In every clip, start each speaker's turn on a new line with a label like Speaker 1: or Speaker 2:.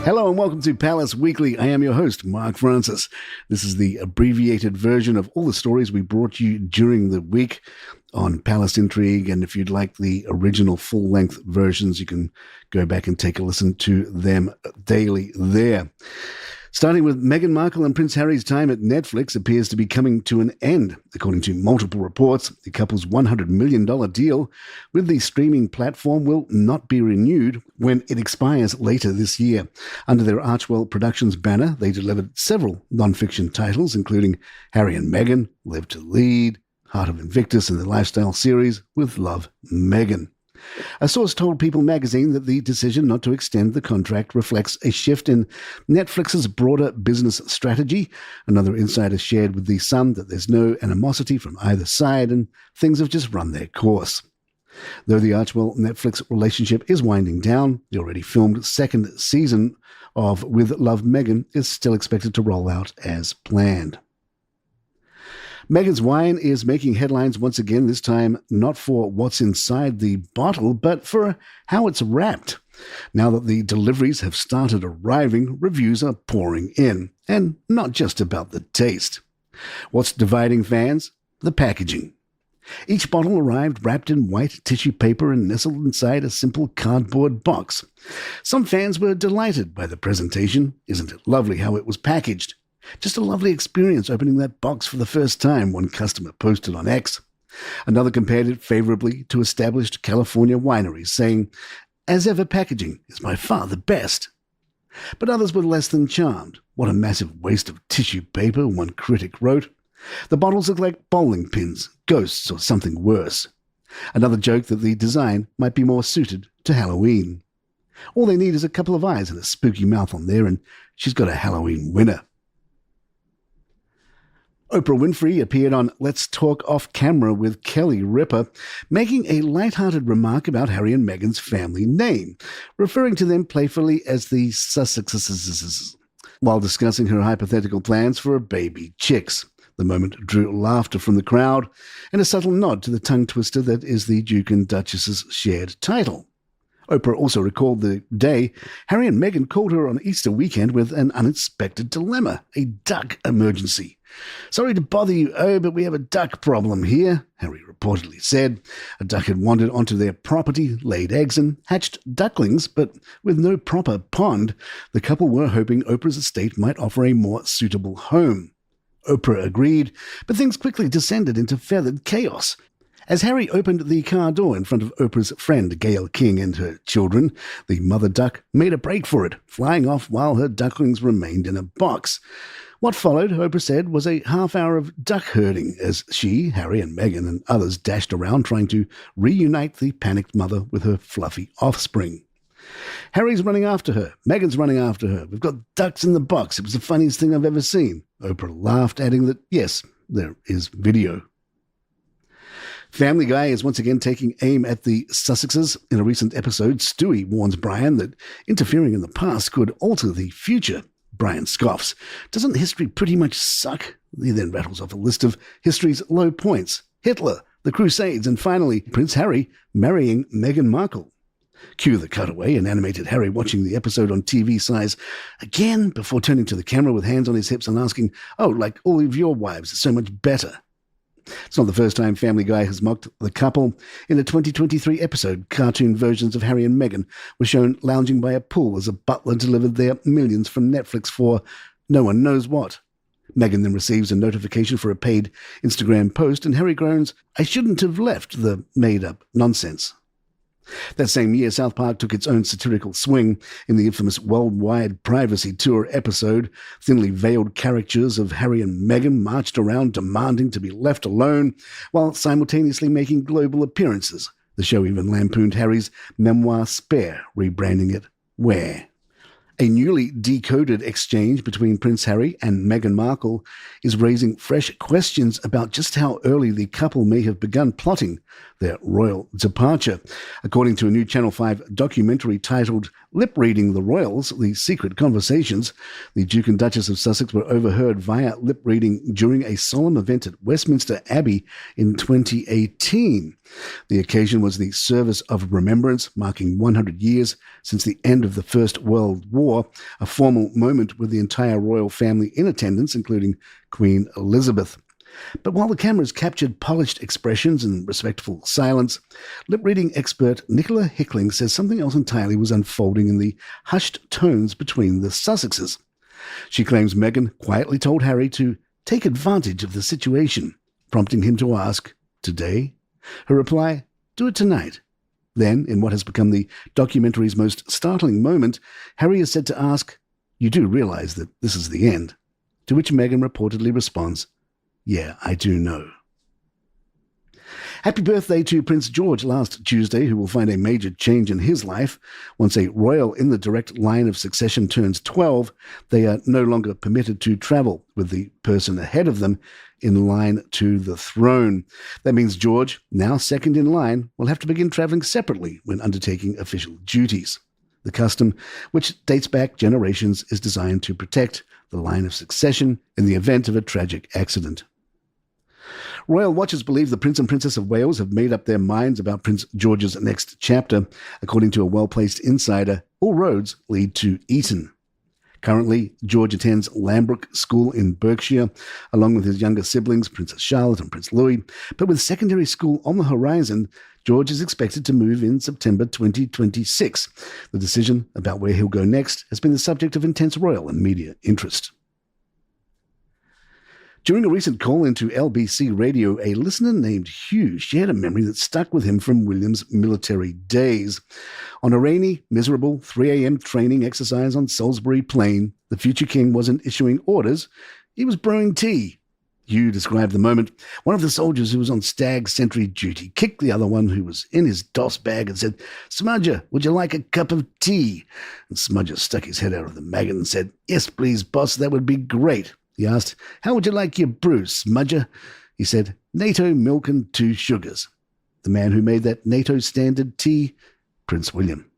Speaker 1: Hello and welcome to Palace Weekly. I am your host, Mark Francis. This is the abbreviated version of all the stories we brought you during the week on Palace Intrigue. And if you'd like the original full-length versions, you can go back and take a listen to them daily there. Starting with Meghan Markle and Prince Harry's time at Netflix appears to be coming to an end. According to multiple reports, the couple's $100 million deal with the streaming platform will not be renewed when it expires later this year. Under their Archwell Productions banner, they delivered several non-fiction titles, including Harry and Meghan, Live to Lead, Heart of Invictus, and the lifestyle series With Love, Meghan. A source told People magazine that the decision not to extend the contract reflects a shift in Netflix's broader business strategy. Another insider shared with The Sun that there's no animosity from either side and things have just run their course. Though the Archwell-Netflix relationship is winding down, the already filmed second season of With Love, Meghan is still expected to roll out as planned. Meghan's wine is making headlines once again, this time not for what's inside the bottle, but for how it's wrapped. Now that the deliveries have started arriving, reviews are pouring in, and not just about the taste. What's dividing fans? The packaging. Each bottle arrived wrapped in white tissue paper and nestled inside a simple cardboard box. Some fans were delighted by the presentation. Isn't it lovely how it was packaged? Just a lovely experience opening that box for the first time, one customer posted on X. Another compared it favorably to established California wineries, saying, "As ever, packaging is by far the best." But others were less than charmed. "What a massive waste of tissue paper," one critic wrote. "The bottles look like bowling pins, ghosts, or something worse." Another joked that the design might be more suited to Halloween. All they need is a couple of eyes and a spooky mouth on there, and she's got a Halloween winner. Oprah Winfrey appeared on Let's Talk Off Camera with Kelly Ripa, making a light-hearted remark about Harry and Meghan's family name, referring to them playfully as the Sussexes, while discussing her hypothetical plans for baby chicks. The moment drew laughter from the crowd and a subtle nod to the tongue twister that is the Duke and Duchess's shared title. Oprah also recalled the day Harry and Meghan called her on Easter weekend with an unexpected dilemma, a duck emergency. "Sorry to bother you, but we have a duck problem here," Harry reportedly said. A duck had wandered onto their property, laid eggs, and hatched ducklings, but with no proper pond, the couple were hoping Oprah's estate might offer a more suitable home. Oprah agreed, but things quickly descended into feathered chaos. As Harry opened the car door in front of Oprah's friend Gayle King and her children, the mother duck made a break for it, flying off while her ducklings remained in a box. What followed, Oprah said, was a half-hour of duck herding as she, Harry and Meghan and others dashed around trying to reunite the panicked mother with her fluffy offspring. "Harry's running after her. Meghan's running after her. We've got ducks in the box. It was the funniest thing I've ever seen." Oprah laughed, adding that, yes, there is video. Family Guy is once again taking aim at the Sussexes. In a recent episode, Stewie warns Brian that interfering in the past could alter the future. Brian scoffs. "Doesn't history pretty much suck?" He then rattles off a list of history's low points. Hitler, the Crusades, and finally, Prince Harry marrying Meghan Markle. Cue the cutaway, an animated Harry watching the episode on TV sighs again before turning to the camera with hands on his hips and asking, "Oh, like all of your wives, so much better." It's not the first time Family Guy has mocked the couple. In a 2023 episode, cartoon versions of Harry and Meghan were shown lounging by a pool as a butler delivered their millions from Netflix for no one knows what. Meghan then receives a notification for a paid Instagram post, and Harry groans, "I shouldn't have left the made-up nonsense." That same year, South Park took its own satirical swing in the infamous Worldwide Privacy Tour episode. Thinly veiled caricatures of Harry and Meghan marched around demanding to be left alone while simultaneously making global appearances. The show even lampooned Harry's memoir Spare, rebranding it Where. A newly decoded exchange between Prince Harry and Meghan Markle is raising fresh questions about just how early the couple may have begun plotting their royal departure. According to a new Channel 5 documentary titled Lip-reading the royals, the secret conversations. The Duke and Duchess of Sussex were overheard via lip-reading during a solemn event at Westminster Abbey in 2018. The occasion was the service of Remembrance, marking 100 years since the end of the First World War, a formal moment with the entire royal family in attendance, including Queen Elizabeth. But while the cameras captured polished expressions and respectful silence, lip-reading expert Nicola Hickling says something else entirely was unfolding in the hushed tones between the Sussexes. She claims Meghan quietly told Harry to take advantage of the situation, prompting him to ask, "Today?" Her reply, "Do it tonight." Then, in what has become the documentary's most startling moment, Harry is said to ask, "You do realise that this is the end?" To which Meghan reportedly responds, "Yeah, I do know." Happy birthday to Prince George last Tuesday, who will find a major change in his life. Once a royal in the direct line of succession turns 12, they are no longer permitted to travel with the person ahead of them in line to the throne. That means George, now second in line, will have to begin travelling separately when undertaking official duties. The custom, which dates back generations, is designed to protect the line of succession in the event of a tragic accident. Royal watchers believe the Prince and Princess of Wales have made up their minds about Prince George's next chapter. According to a well-placed insider, all roads lead to Eton. Currently, George attends Lambrook School in Berkshire, along with his younger siblings, Princess Charlotte and Prince Louis. But with secondary school on the horizon, George is expected to move in September 2026. The decision about where he'll go next has been the subject of intense royal and media interest. During a recent call into LBC Radio, a listener named Hugh shared a memory that stuck with him from William's military days. On a rainy, miserable 3 a.m. training exercise on Salisbury Plain, the future king wasn't issuing orders, he was brewing tea. Hugh described the moment. One of the soldiers who was on stag sentry duty kicked the other one who was in his DOS bag and said, "Smudger, would you like a cup of tea?" And Smudger stuck his head out of the maggot and said, "Yes, please, boss, that would be great." He asked, "How would you like your brew, Smudger?" He said, "NATO milk and 2 sugars." The man who made that NATO standard tea, Prince William.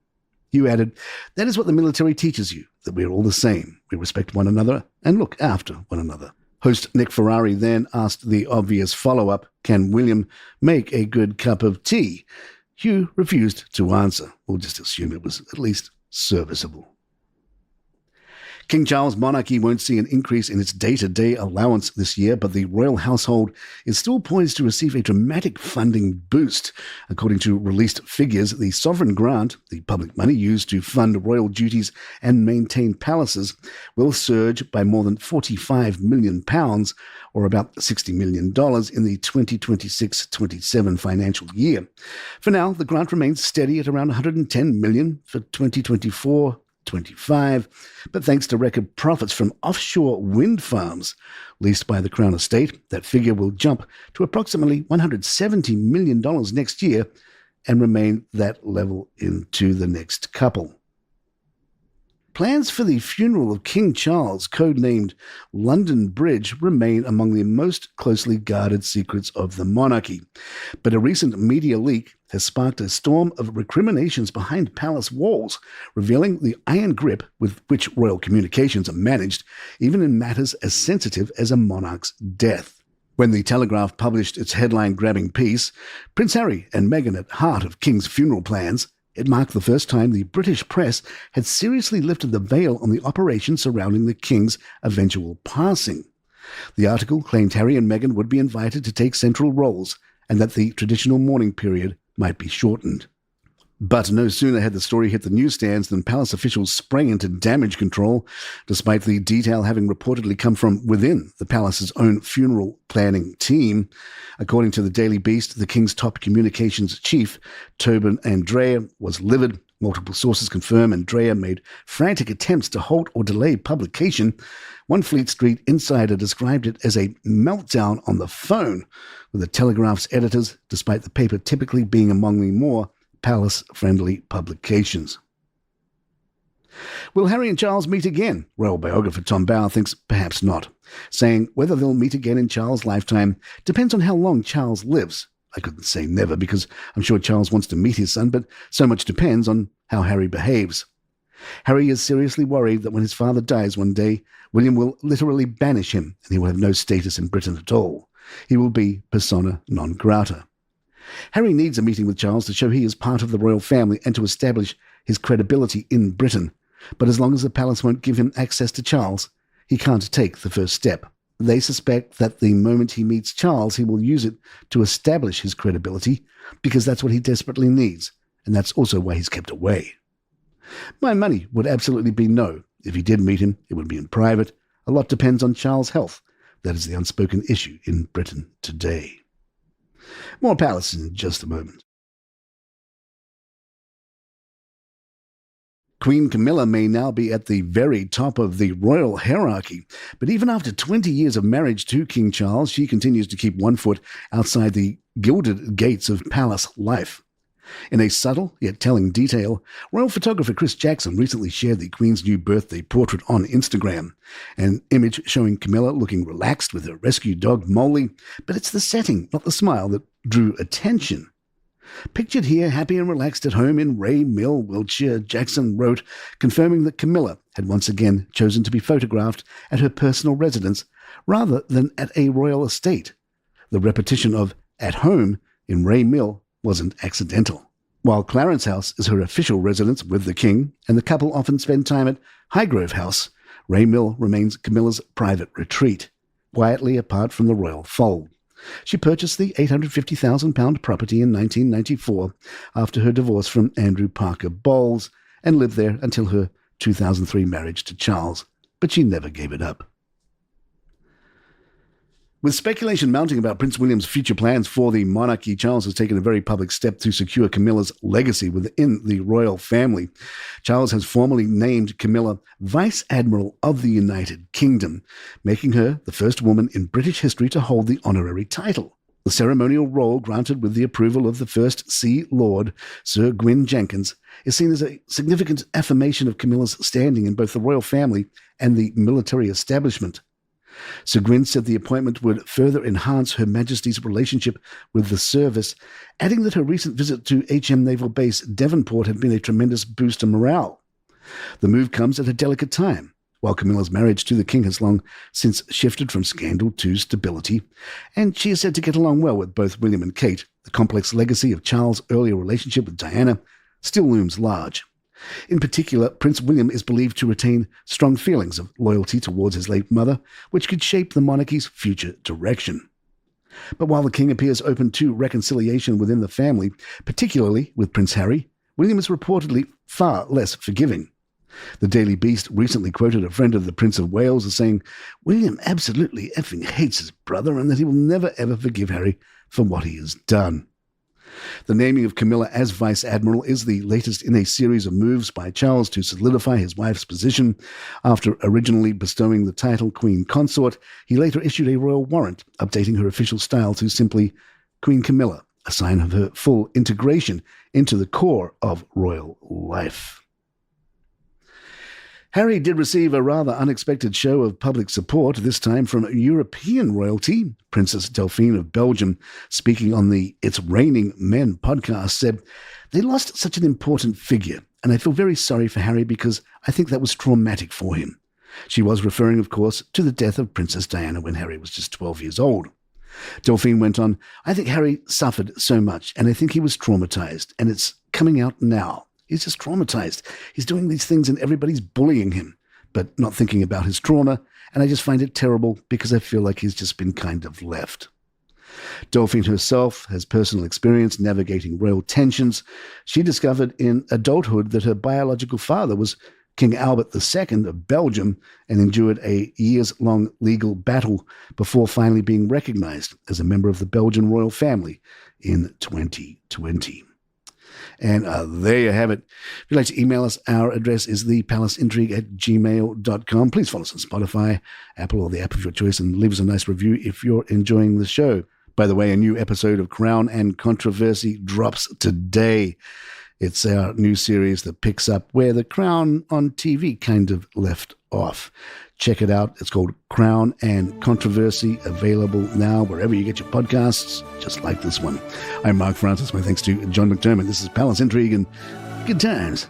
Speaker 1: Hugh added, "That is what the military teaches you, that we are all the same. We respect one another and look after one another." Host Nick Ferrari then asked the obvious follow-up, can William make a good cup of tea? Hugh refused to answer. We'll just assume it was at least serviceable. King Charles' monarchy won't see an increase in its day-to-day allowance this year, but the royal household is still poised to receive a dramatic funding boost. According to released figures, the sovereign grant, the public money used to fund royal duties and maintain palaces, will surge by more than £45 million, or about $60 million in the 2026-27 financial year. For now, the grant remains steady at around $110 million for 2024-25, but thanks to record profits from offshore wind farms leased by the Crown Estate, that figure will jump to approximately $170 million next year and remain that level into the next couple. Plans for the funeral of King Charles, codenamed London Bridge, remain among the most closely guarded secrets of the monarchy. But a recent media leak has sparked a storm of recriminations behind palace walls, revealing the iron grip with which royal communications are managed, even in matters as sensitive as a monarch's death. When the Telegraph published its headline-grabbing piece, Prince Harry and Meghan at heart of King's funeral plans, it marked the first time the British press had seriously lifted the veil on the operation surrounding the King's eventual passing. The article claimed Harry and Meghan would be invited to take central roles and that the traditional mourning period might be shortened. But no sooner had the story hit the newsstands than palace officials sprang into damage control, despite the detail having reportedly come from within the palace's own funeral planning team. According to the Daily Beast, the King's top communications chief, Tobin Andrea, was livid. Multiple sources confirm Andrea made frantic attempts to halt or delay publication. One Fleet Street insider described it as a meltdown on the phone with the Telegraph's editors, despite the paper typically being among the more palace-friendly publications. Will Harry and Charles meet again? Royal biographer Tom Bower thinks perhaps not, saying whether they'll meet again in Charles' lifetime depends on how long Charles lives. I couldn't say never because I'm sure Charles wants to meet his son, but so much depends on how Harry behaves. Harry is seriously worried that when his father dies one day, William will literally banish him and he will have no status in Britain at all. He will be persona non grata. Harry needs a meeting with Charles to show he is part of the royal family and to establish his credibility in Britain. But as long as the palace won't give him access to Charles, he can't take the first step. They suspect that the moment he meets Charles, he will use it to establish his credibility, because that's what he desperately needs, and that's also why he's kept away. My money would absolutely be no. If he did meet him, it would be in private. A lot depends on Charles' health. That is the unspoken issue in Britain today. More palace in just a moment. Queen Camilla may now be at the very top of the royal hierarchy, but even after 20 years of marriage to King Charles, she continues to keep one foot outside the gilded gates of palace life. In a subtle yet telling detail, royal photographer Chris Jackson recently shared the Queen's new birthday portrait on Instagram, an image showing Camilla looking relaxed with her rescue dog Molly, but it's the setting, not the smile, that drew attention. Pictured here, happy and relaxed at home in Ray Mill, Wiltshire, Jackson wrote, confirming that Camilla had once again chosen to be photographed at her personal residence rather than at a royal estate. The repetition of "at home" in Ray Mill wasn't accidental. While Clarence House is her official residence with the King, and the couple often spend time at Highgrove House, Ray Mill remains Camilla's private retreat, quietly apart from the royal fold. She purchased the £850,000 property in 1994 after her divorce from Andrew Parker Bowles and lived there until her 2003 marriage to Charles, but she never gave it up. With speculation mounting about Prince William's future plans for the monarchy, Charles has taken a very public step to secure Camilla's legacy within the royal family. Charles has formally named Camilla Vice Admiral of the United Kingdom, making her the first woman in British history to hold the honorary title. The ceremonial role, granted with the approval of the First Sea Lord, Sir Gwyn Jenkins, is seen as a significant affirmation of Camilla's standing in both the royal family and the military establishment. Sir Gwyn said the appointment would further enhance Her Majesty's relationship with the service, adding that her recent visit to HM Naval Base Devonport had been a tremendous boost to morale. The move comes at a delicate time. While Camilla's marriage to the King has long since shifted from scandal to stability, and she is said to get along well with both William and Kate, the complex legacy of Charles' earlier relationship with Diana still looms large. In particular, Prince William is believed to retain strong feelings of loyalty towards his late mother, which could shape the monarchy's future direction. But while the King appears open to reconciliation within the family, particularly with Prince Harry, William is reportedly far less forgiving. The Daily Beast recently quoted a friend of the Prince of Wales as saying, "William absolutely effing hates his brother and that he will never ever forgive Harry for what he has done." The naming of Camilla as Vice Admiral is the latest in a series of moves by Charles to solidify his wife's position. After originally bestowing the title Queen Consort, he later issued a royal warrant, updating her official style to simply Queen Camilla, a sign of her full integration into the core of royal life. Harry did receive a rather unexpected show of public support, this time from European royalty. Princess Delphine of Belgium, speaking on the It's Raining Men podcast, said, "They lost such an important figure, and I feel very sorry for Harry because I think that was traumatic for him." She was referring, of course, to the death of Princess Diana when Harry was just 12 years old. Delphine went on, "I think Harry suffered so much, and I think he was traumatized, and it's coming out now. He's just traumatized. He's doing these things and everybody's bullying him, but not thinking about his trauma, and I just find it terrible because I feel like he's just been kind of left." Delphine herself has personal experience navigating royal tensions. She discovered in adulthood that her biological father was King Albert II of Belgium and endured a years-long legal battle before finally being recognized as a member of the Belgian royal family in 2020. And there you have it. If you'd like to email us, our address is thepalaceintrigue@gmail.com. Please follow us on Spotify, Apple, or the app of your choice, and leave us a nice review if you're enjoying the show. By the way, a new episode of Crown and Controversy drops today. It's our new series that picks up where The Crown on TV kind of left off. Check it out. It's called Crown and Controversy, available now wherever you get your podcasts, just like this one. I'm Mark Francis. My thanks to John McDermott. This is Palace Intrigue, and good times.